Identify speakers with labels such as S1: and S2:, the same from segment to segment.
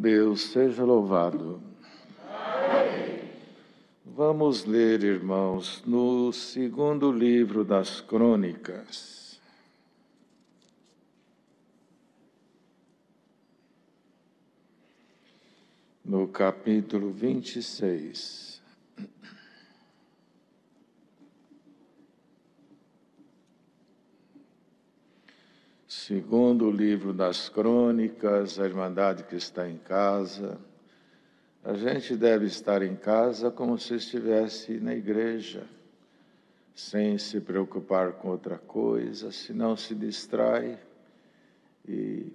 S1: Deus seja louvado. Amém. Vamos ler, irmãos, no segundo livro das Crônicas. No capítulo 26. Segundo o livro das Crônicas, a Irmandade que está em casa, a gente deve estar em casa como se estivesse na igreja, sem se preocupar com outra coisa, senão se distrai e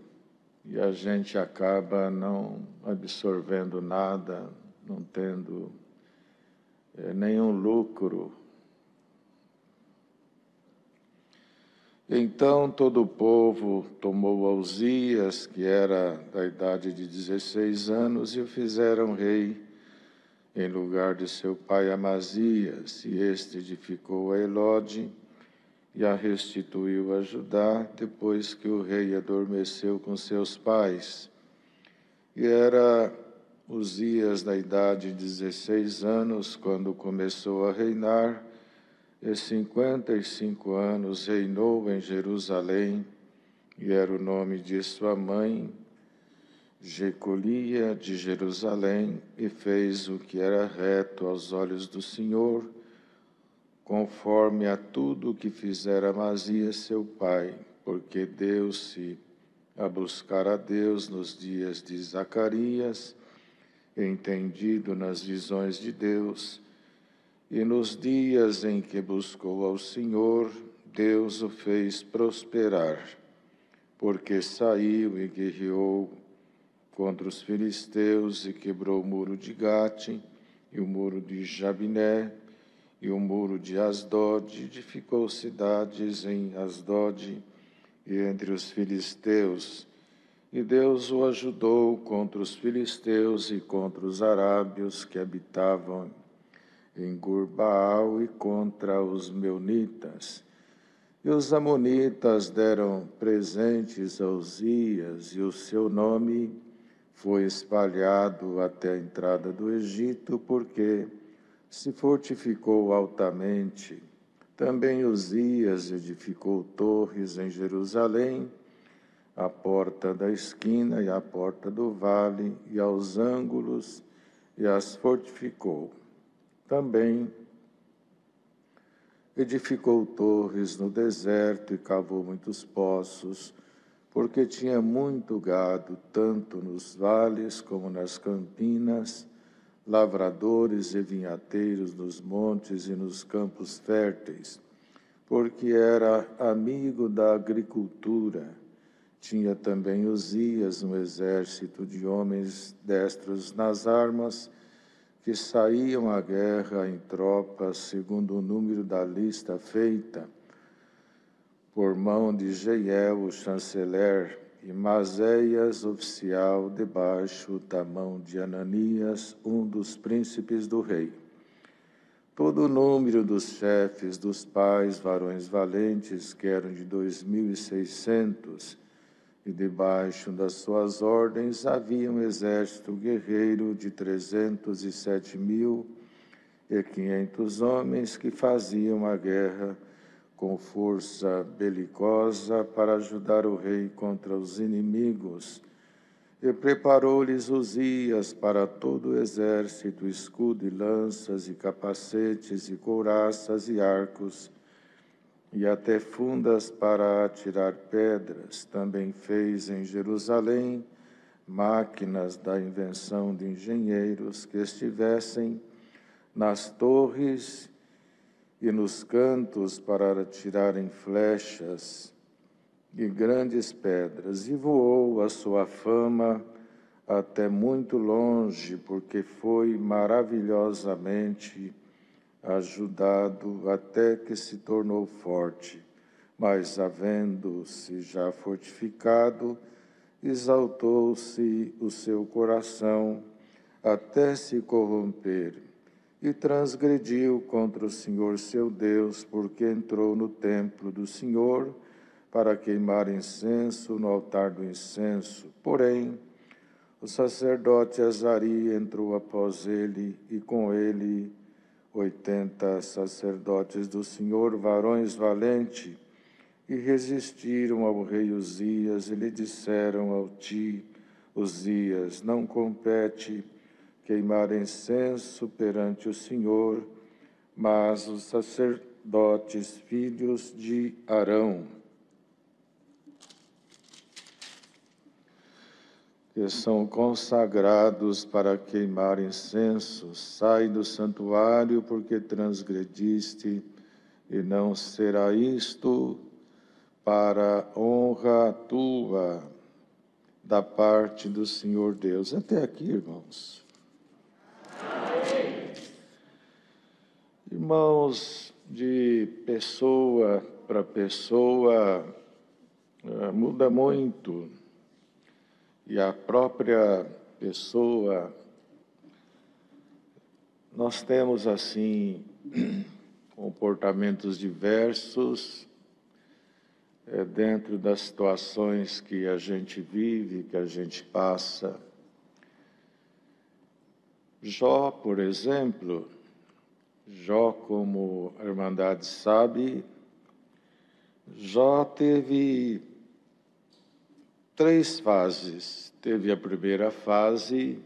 S1: a gente acaba não absorvendo nada, não tendo nenhum lucro. Então todo o povo tomou Uzias, que era da idade de 16 anos, e o fizeram rei em lugar de seu pai Amazias, e este edificou a Elode e a restituiu a Judá, depois que o rei adormeceu com seus pais. E era Uzias da idade de 16 anos, quando começou a reinar, e 55 anos reinou em Jerusalém, e era o nome de sua mãe, Jecolia de Jerusalém, e fez o que era reto aos olhos do Senhor, conforme a tudo o que fizera Amazias seu pai, porque deu-se a buscar a Deus nos dias de Zacarias, entendido nas visões de Deus. E nos dias em que buscou ao Senhor, Deus o fez prosperar, porque saiu e guerreou contra os filisteus e quebrou o muro de Gate, e o muro de Jabiné, e o muro de Asdod, edificou cidades em Asdod e entre os filisteus. E Deus o ajudou contra os filisteus e contra os arábios que habitavam em Gurbaal e contra os meunitas. E os amonitas deram presentes a Uzias, e o seu nome foi espalhado até a entrada do Egito, porque se fortificou altamente. Também Uzias edificou torres em Jerusalém, a porta da esquina e a porta do vale, e aos ângulos, e as fortificou. Também edificou torres no deserto e cavou muitos poços, porque tinha muito gado, tanto nos vales como nas campinas, lavradores e vinhateiros nos montes e nos campos férteis, porque era amigo da agricultura. Tinha também Uzias um exército de homens destros nas armas, que saíam à guerra em tropas, segundo o número da lista feita, por mão de Jeiel, o chanceler, e Mazéias, oficial, debaixo da mão de Ananias, um dos príncipes do rei. Todo o número dos chefes dos pais, varões valentes, que eram de 2.600, e debaixo das suas ordens havia um exército guerreiro de 307.500 homens que faziam a guerra com força belicosa para ajudar o rei contra os inimigos. E preparou-lhes Uzias para todo o exército escudo e lanças e capacetes e couraças e arcos, e até fundas para atirar pedras. Também fez em Jerusalém máquinas da invenção de engenheiros que estivessem nas torres e nos cantos para atirarem flechas e grandes pedras. E voou a sua fama até muito longe, porque foi maravilhosamente ajudado até que se tornou forte, mas havendo-se já fortificado, exaltou-se o seu coração até se corromper, e transgrediu contra o Senhor seu Deus, porque entrou no templo do Senhor para queimar incenso no altar do incenso. Porém, O sacerdote Azaria entrou após ele, e com ele 80 sacerdotes do Senhor, varões valentes, e resistiram ao rei Uzias, e lhe disseram ao Uzias: não compete queimar incenso perante o Senhor, mas os sacerdotes, filhos de Arão, que são consagrados para queimar incenso, sai do santuário, porque transgrediste, e não será isto para honra tua, da parte do Senhor Deus. Até aqui, irmãos. Amém. Irmãos, de pessoa para pessoa, muda muito. E a própria pessoa, nós temos, assim, comportamentos diversos dentro das situações que a gente vive, que a gente passa. Jó, por exemplo, Jó, como a Irmandade sabe, Jó teve 3 fases. Teve a primeira fase,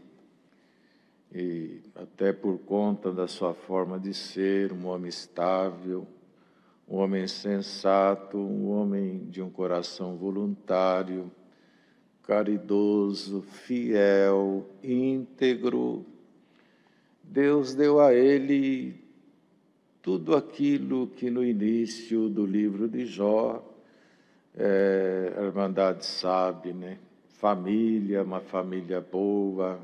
S1: e até por conta da sua forma de ser, um homem estável, um homem sensato, um homem de um coração voluntário, caridoso, fiel, íntegro. Deus deu a ele tudo aquilo que no início do livro de Jó, a Irmandade sabe, né? Família, uma família boa,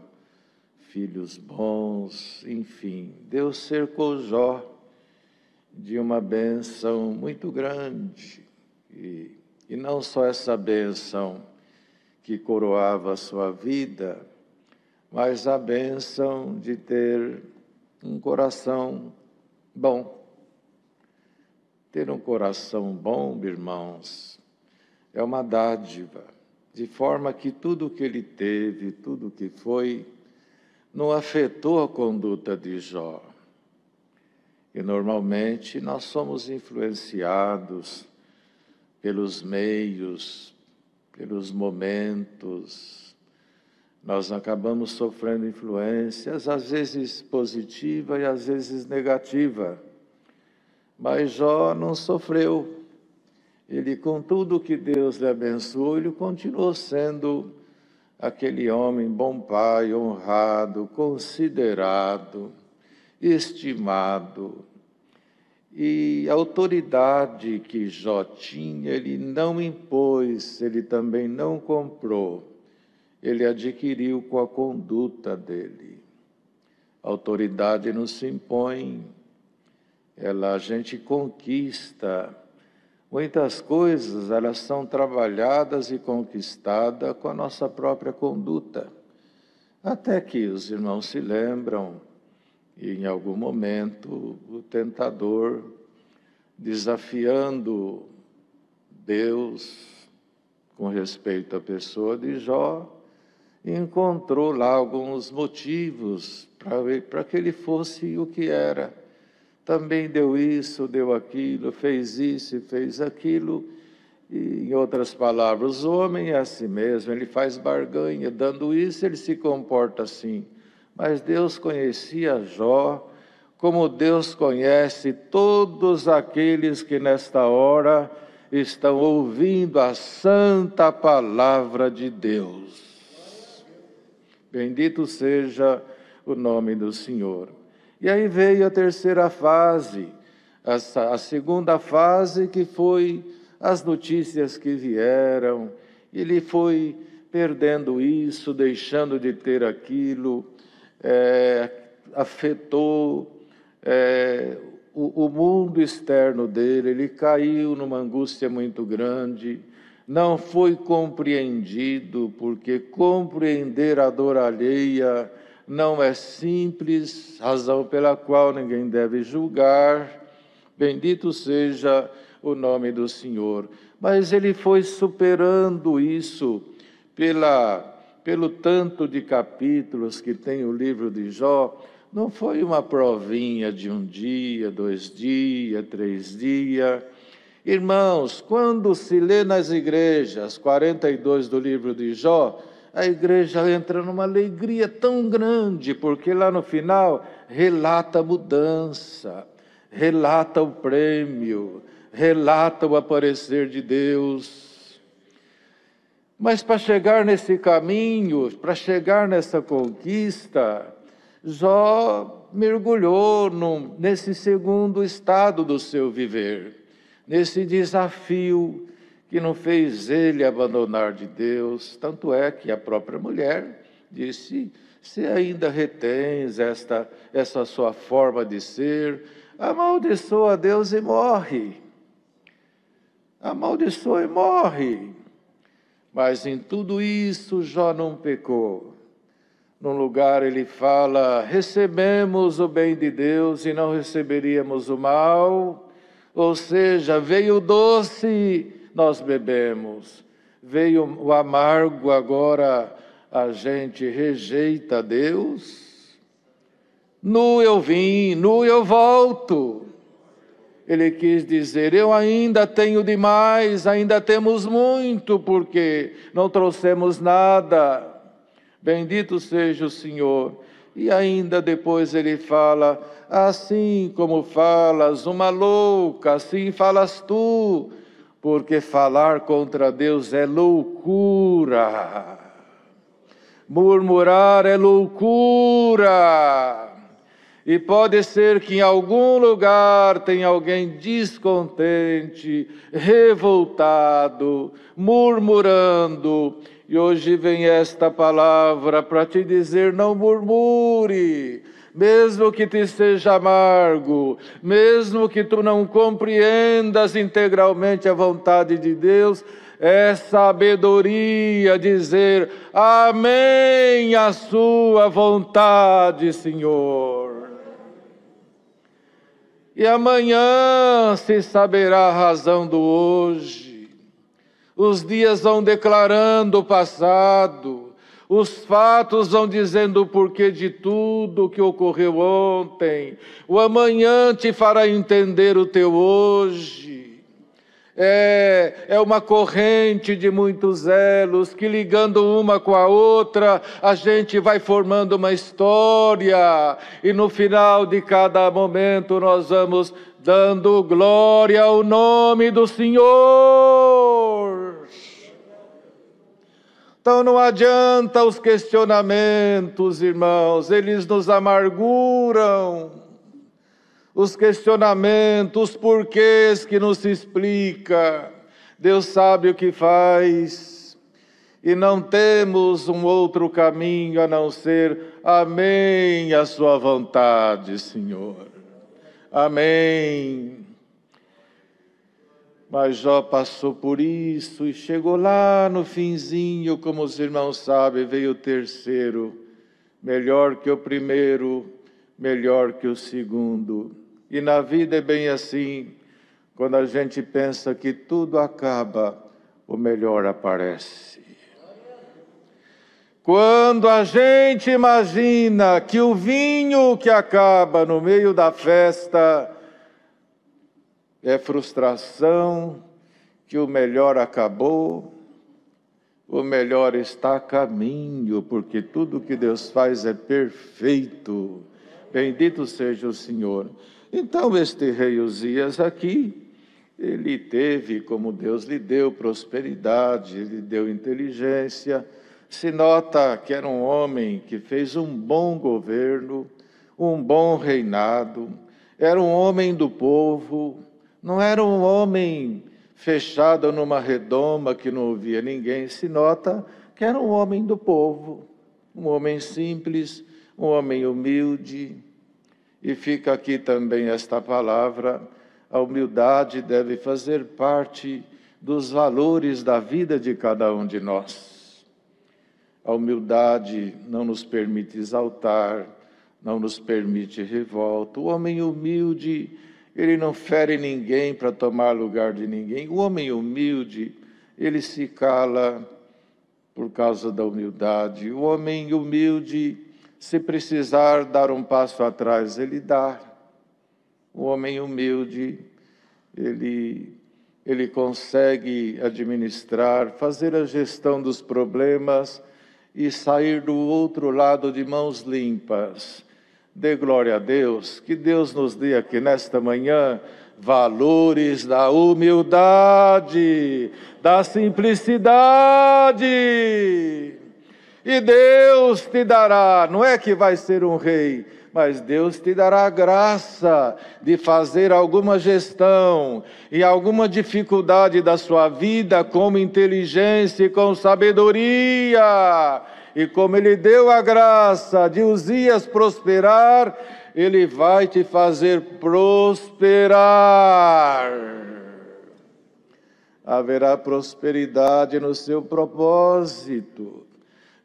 S1: filhos bons, enfim. Deus cercou Jó de uma bênção muito grande. E não só essa bênção que coroava a sua vida, mas a bênção de ter um coração bom. Ter um coração bom, irmãos, é uma dádiva, de forma que tudo o que ele teve, tudo o que foi, não afetou a conduta de Jó. E normalmente nós somos influenciados pelos meios, pelos momentos. Nós acabamos sofrendo influências, às vezes positiva e às vezes negativa. Mas Jó não sofreu. Ele, com tudo que Deus lhe abençoou, ele continuou sendo aquele homem bom pai, honrado, considerado, estimado. E a autoridade que Jó tinha, ele não impôs, ele também não comprou, ele adquiriu com a conduta dele. A autoridade não se impõe, a gente conquista. Muitas coisas, elas são trabalhadas e conquistadas com a nossa própria conduta. Até que os irmãos se lembram, e em algum momento o tentador, desafiando Deus com respeito à pessoa de Jó, encontrou lá alguns motivos para que ele fosse o que era. Também deu isso, deu aquilo, fez isso e fez aquilo. E, em outras palavras, o homem é assim mesmo, ele faz barganha, dando isso ele se comporta assim. Mas Deus conhecia Jó, como Deus conhece todos aqueles que nesta hora estão ouvindo a santa palavra de Deus. Bendito seja o nome do Senhor. E aí veio a terceira fase, a segunda fase, que foi as notícias que vieram. Ele foi perdendo isso, deixando de ter aquilo, afetou o mundo externo dele, ele caiu numa angústia muito grande, não foi compreendido, porque compreender a dor alheia não é simples, razão pela qual ninguém deve julgar. Bendito seja o nome do Senhor. Mas ele foi superando isso pela pelo tanto de capítulos que tem o livro de Jó, não foi uma provinha de 1 dia, 2 dias, 3 dias. Irmãos, quando se lê nas igrejas 42 do livro de Jó, a igreja entra numa alegria tão grande, porque lá no final relata a mudança, relata o prêmio, relata o aparecer de Deus. Mas para chegar nesse caminho, para chegar nessa conquista, Jó mergulhou nesse segundo estado do seu viver, nesse desafio que não fez ele abandonar de Deus. Tanto é que a própria mulher disse: se ainda retens essa sua forma de ser, amaldiçoa a Deus e morre. Amaldiçoa e morre. Mas em tudo isso Jó não pecou. Num lugar ele fala: recebemos o bem de Deus e não receberíamos o mal. Ou seja, veio o doce, nós bebemos. Veio o amargo, agora a gente rejeita Deus. Nu eu vim, nu eu volto. Ele quis dizer: eu ainda tenho demais, ainda temos muito, porque não trouxemos nada. Bendito seja o Senhor. E ainda depois ele fala: assim como falas uma louca, assim falas tu, porque falar contra Deus é loucura. Murmurar é loucura. E pode ser que em algum lugar tenha alguém descontente, revoltado, murmurando. E hoje vem esta palavra para te dizer: não murmure, mesmo que te seja amargo, mesmo que tu não compreendas integralmente a vontade de Deus, é sabedoria dizer: amém a sua vontade, Senhor. E amanhã se saberá a razão do hoje. Os dias vão declarando o passado, os fatos vão dizendo o porquê de tudo que ocorreu ontem. O amanhã te fará entender o teu hoje. É uma corrente de muitos elos que, ligando uma com a outra, a gente vai formando uma história. E no final de cada momento nós vamos dando glória ao nome do Senhor. Então não adianta os questionamentos, irmãos, eles nos amarguram. Os questionamentos, os porquês que não se explica. Deus sabe o que faz. E não temos um outro caminho a não ser amém a sua vontade, Senhor. Amém. Mas Jó passou por isso e chegou lá no finzinho, como os irmãos sabem, veio o terceiro, melhor que o primeiro, melhor que o segundo. E na vida é bem assim, quando a gente pensa que tudo acaba, o melhor aparece. Quando a gente imagina que o vinho que acaba no meio da festa é frustração, que o melhor acabou, o melhor está a caminho, porque tudo que Deus faz é perfeito. Bendito seja o Senhor. Então este rei Uzias aqui, ele teve, como Deus lhe deu, prosperidade, ele deu inteligência. Se nota que era um homem que fez um bom governo, um bom reinado, era um homem do povo, não era um homem fechado numa redoma que não ouvia ninguém. Se nota que era um homem do povo, um homem simples, um homem humilde. E fica aqui também esta palavra: a humildade deve fazer parte dos valores da vida de cada um de nós. A humildade não nos permite exaltar, não nos permite revolta. O homem humilde, ele não fere ninguém para tomar lugar de ninguém. O homem humilde, ele se cala por causa da humildade. O homem humilde, se precisar dar um passo atrás, ele dá. O homem humilde, ele consegue administrar, fazer a gestão dos problemas e sair do outro lado de mãos limpas. Dê glória a Deus, que Deus nos dê aqui nesta manhã valores da humildade, da simplicidade. E Deus te dará, não é que vai ser um rei, mas Deus te dará a graça de fazer alguma gestão e alguma dificuldade da sua vida com inteligência e com sabedoria. E como Ele deu a graça de Uzias prosperar, Ele vai te fazer prosperar. Haverá prosperidade no seu propósito,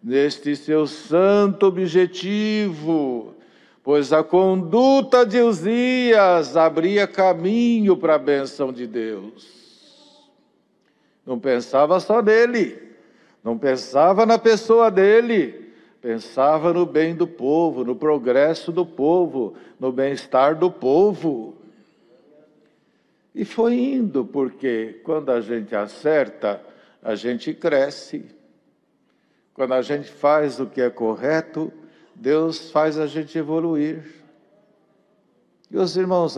S1: neste seu santo objetivo, pois a conduta de Uzias abria caminho para a bênção de Deus. Não pensava só nele, não pensava na pessoa dele, pensava no bem do povo, no progresso do povo, no bem-estar do povo. E foi indo, porque quando a gente acerta, a gente cresce. Quando a gente faz o que é correto, Deus faz a gente evoluir. E os irmãos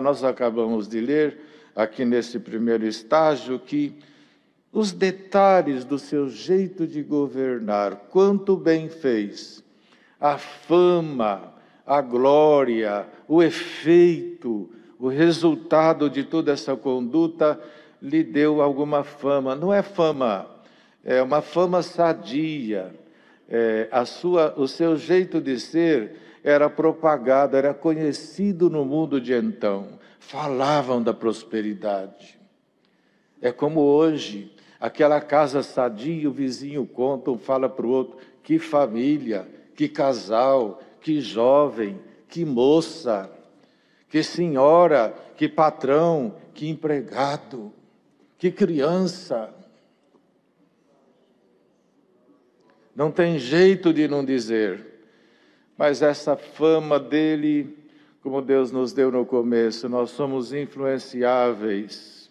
S1: nós acabamos de ler aqui nesse primeiro estágio que os detalhes do seu jeito de governar, quanto bem fez, a fama, a glória, o efeito, o resultado de toda essa conduta lhe deu alguma fama. Não é fama, é uma fama sadia. O seu jeito de ser era propagado, era conhecido no mundo de então. Falavam da prosperidade. É como hoje, aquela casa sadia, o vizinho conta, um fala para o outro, que família, que casal, que jovem, que moça, que senhora, que patrão, que empregado, que criança. Não tem jeito de não dizer, mas essa fama dele, como Deus nos deu no começo, nós somos influenciáveis.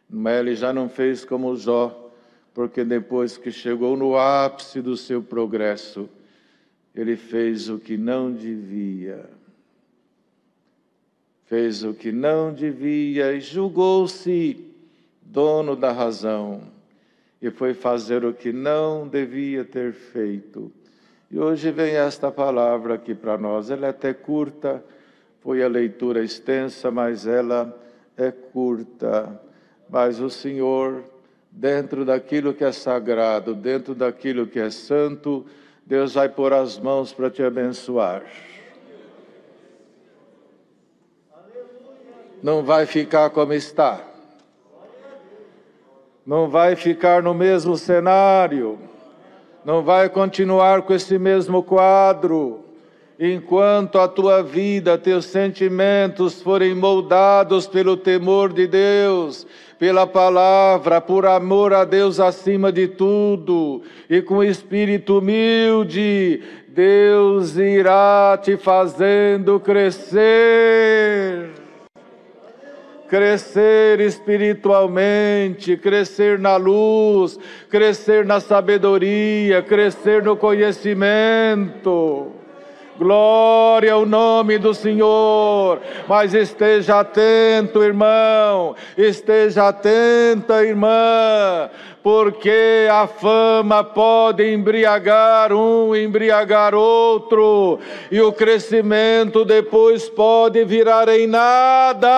S1: Mas ele já não fez como Jó, porque depois que chegou no ápice do seu progresso, ele fez o que não devia. Fez o que não devia e julgou-se dono da razão. E foi fazer o que não devia ter feito. E hoje vem esta palavra aqui para nós. Ela é até curta, foi a leitura extensa, mas ela é curta. Mas o Senhor, dentro daquilo que é sagrado, dentro daquilo que é santo, Deus vai pôr as mãos para te abençoar. Não vai ficar como está. Não vai ficar no mesmo cenário, não vai continuar com esse mesmo quadro, enquanto a tua vida, teus sentimentos forem moldados pelo temor de Deus, pela palavra, por amor a Deus acima de tudo, e com espírito humilde, Deus irá te fazendo crescer. Crescer espiritualmente, crescer na luz, crescer na sabedoria, crescer no conhecimento. Glória ao nome do Senhor. Mas esteja atento, irmão, esteja atenta, irmã, porque a fama pode embriagar um, embriagar outro, e o crescimento depois pode virar em nada.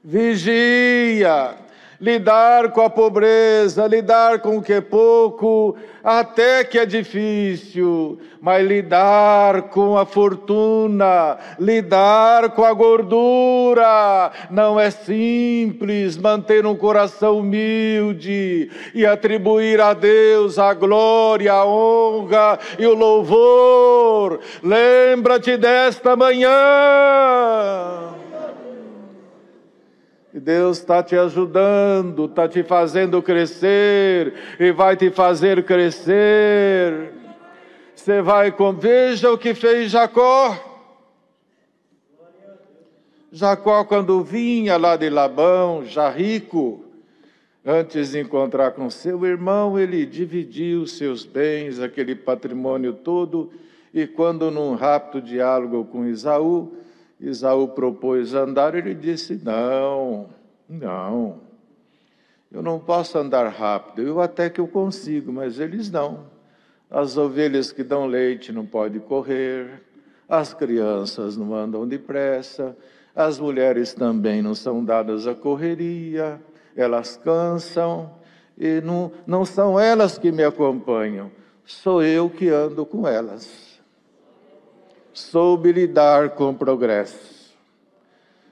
S1: Vigia. Lidar com a pobreza, lidar com o que é pouco, até que é difícil, mas lidar com a fortuna, lidar com a gordura, não é simples. Manter um coração humilde e atribuir a Deus a glória, a honra e o louvor. Lembra-te desta manhã. Deus está te ajudando, está te fazendo crescer e vai te fazer crescer. Você vai veja o que fez Jacó. Jacó, quando vinha lá de Labão, já rico, antes de encontrar com seu irmão, ele dividiu seus bens, aquele patrimônio todo, e quando num rápido diálogo com Esaú propôs andar, ele disse, não, eu não posso andar rápido, eu até que eu consigo, mas eles não. As ovelhas que dão leite não podem correr, as crianças não andam depressa, as mulheres também não são dadas à correria, elas cansam, e não são elas que me acompanham, sou eu que ando com elas. Soube lidar com o progresso.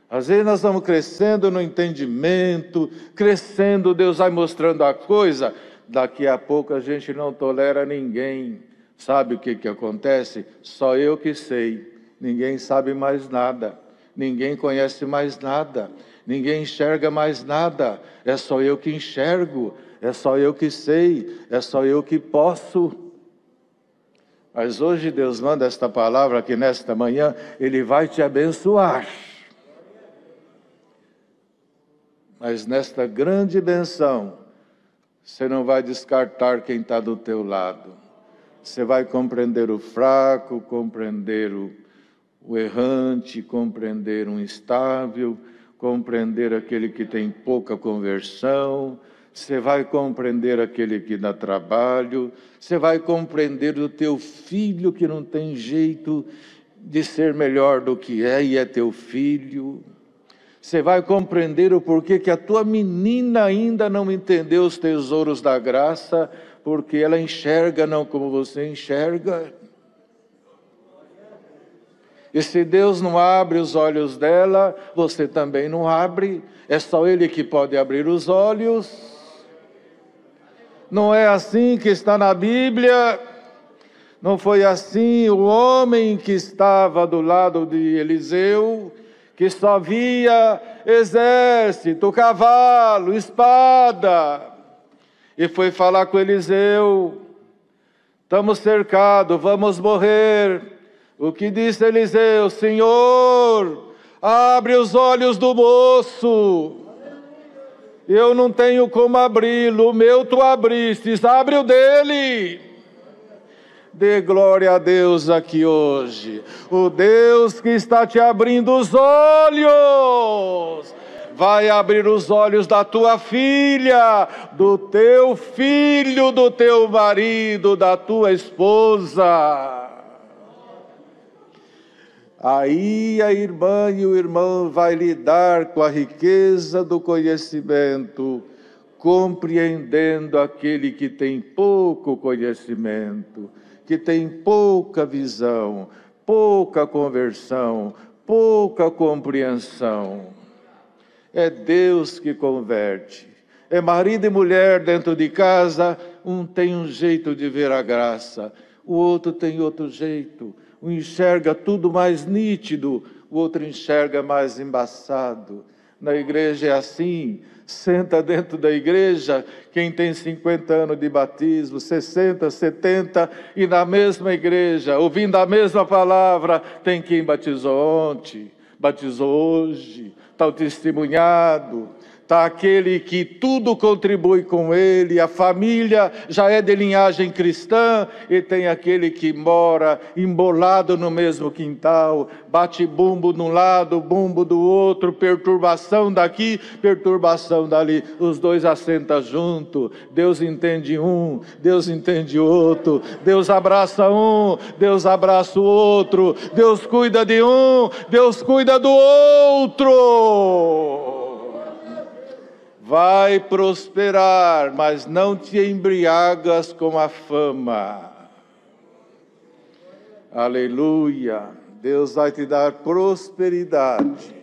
S1: Às vezes nós vamos crescendo no entendimento, crescendo, Deus vai mostrando a coisa, daqui a pouco a gente não tolera ninguém. Sabe o que acontece? Só eu que sei, ninguém sabe mais nada, ninguém conhece mais nada, ninguém enxerga mais nada, é só eu que enxergo, é só eu que sei, é só eu que posso. Mas hoje Deus manda esta palavra aqui nesta manhã, Ele vai te abençoar. Mas nesta grande benção, você não vai descartar quem está do teu lado. Você vai compreender o fraco, compreender o errante, compreender um instável, compreender aquele que tem pouca conversão. Você vai compreender aquele que dá trabalho, você vai compreender o teu filho que não tem jeito de ser melhor do que é e é teu filho. Você vai compreender o porquê que a tua menina ainda não entendeu os tesouros da graça, porque ela enxerga não como você enxerga. E se Deus não abre os olhos dela, você também não abre, é só Ele que pode abrir os olhos. Não é assim que está na Bíblia, não foi assim o homem que estava do lado de Eliseu, que só via exército, cavalo, espada, e foi falar com Eliseu, estamos cercados, vamos morrer. O que disse Eliseu? Senhor, abre os olhos do moço. Eu não tenho como abri-lo, o meu tu abristes, abre o dele. Dê glória a Deus aqui hoje. O Deus que está te abrindo os olhos, vai abrir os olhos da tua filha, do teu filho, do teu marido, da tua esposa. Aí a irmã e o irmão vai lidar com a riqueza do conhecimento, compreendendo aquele que tem pouco conhecimento, que tem pouca visão, pouca conversão, pouca compreensão. É Deus que converte. É marido e mulher dentro de casa, um tem um jeito de ver a graça, o outro tem outro jeito. Um enxerga tudo mais nítido, o outro enxerga mais embaçado. Na igreja é assim, senta dentro da igreja, quem tem 50 anos de batismo, 60, 70, e na mesma igreja, ouvindo a mesma palavra, tem quem batizou ontem, batizou hoje, está o testemunhado, está aquele que tudo contribui com ele, a família já é de linhagem cristã, e tem aquele que mora embolado no mesmo quintal, bate bumbo de um lado, bumbo do outro, perturbação daqui, perturbação dali, os dois assentam junto, Deus entende um, Deus entende outro, Deus abraça um, Deus abraça o outro, Deus cuida de um, Deus cuida do outro. Vai prosperar, mas não te embriagas com a fama. Aleluia! Deus vai te dar prosperidade,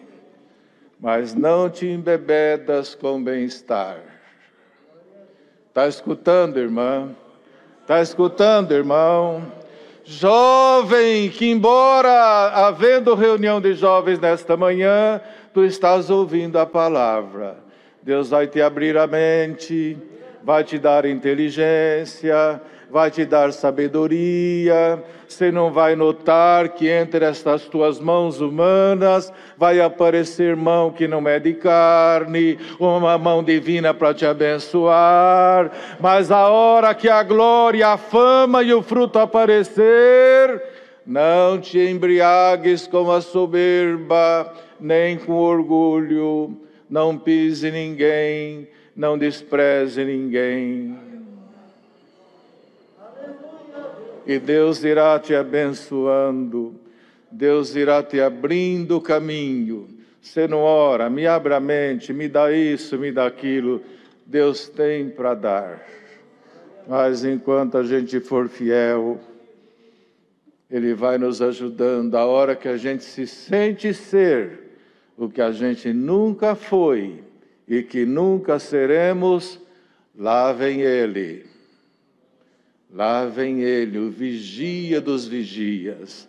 S1: mas não te embebedas com bem-estar. Está escutando, irmã? Está escutando, irmão? Jovem, que embora havendo reunião de jovens nesta manhã, tu estás ouvindo a palavra. Deus vai te abrir a mente, vai te dar inteligência, vai te dar sabedoria. Você não vai notar que entre estas tuas mãos humanas vai aparecer mão que não é de carne, uma mão divina para te abençoar. Mas a hora que a glória, a fama e o fruto aparecer, não te embriagues com a soberba, nem com orgulho. Não pise ninguém, não despreze ninguém. E Deus irá te abençoando, Deus irá te abrindo o caminho. Você não ora, me abre a mente, me dá isso, me dá aquilo. Deus tem para dar. Mas enquanto a gente for fiel, Ele vai nos ajudando. A hora que a gente se sente ser o que a gente nunca foi e que nunca seremos, lá vem Ele. Lá vem Ele, o vigia dos vigias,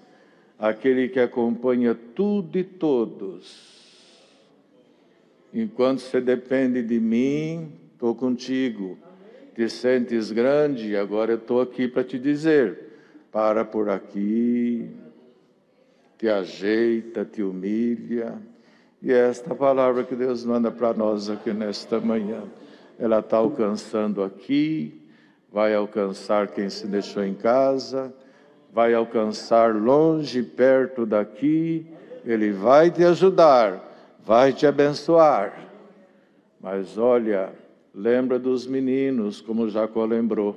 S1: aquele que acompanha tudo e todos. Enquanto você depende de mim, estou contigo. Te sentes grande, agora eu estou aqui para te dizer, para por aqui, te ajeita, te humilha. E esta palavra que Deus manda para nós aqui nesta manhã, ela está alcançando aqui, vai alcançar quem se deixou em casa, vai alcançar longe, perto daqui. Ele vai te ajudar, vai te abençoar. Mas olha, lembra dos meninos, como Jacó lembrou,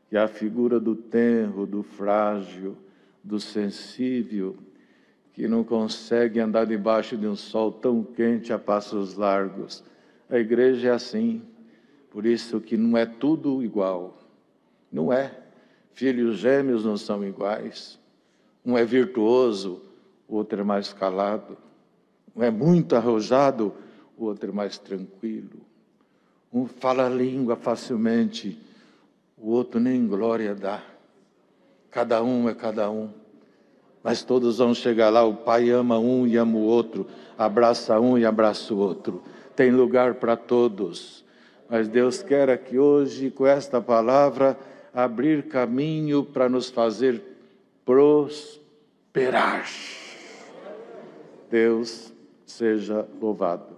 S1: que a figura do tenro, do frágil, do sensível, que não consegue andar debaixo de um sol tão quente a passos largos. A igreja é assim. Por isso que não é tudo igual. Não é. Filhos gêmeos não são iguais. Um é virtuoso, o outro é mais calado. Um é muito arrojado, o outro é mais tranquilo. Um fala a língua facilmente, o outro nem glória dá. Cada um é cada um. Mas todos vão chegar lá, o pai ama um e ama o outro, abraça um e abraça o outro. Tem lugar para todos. Mas Deus quer aqui hoje, com esta palavra, abrir caminho para nos fazer prosperar. Deus seja louvado.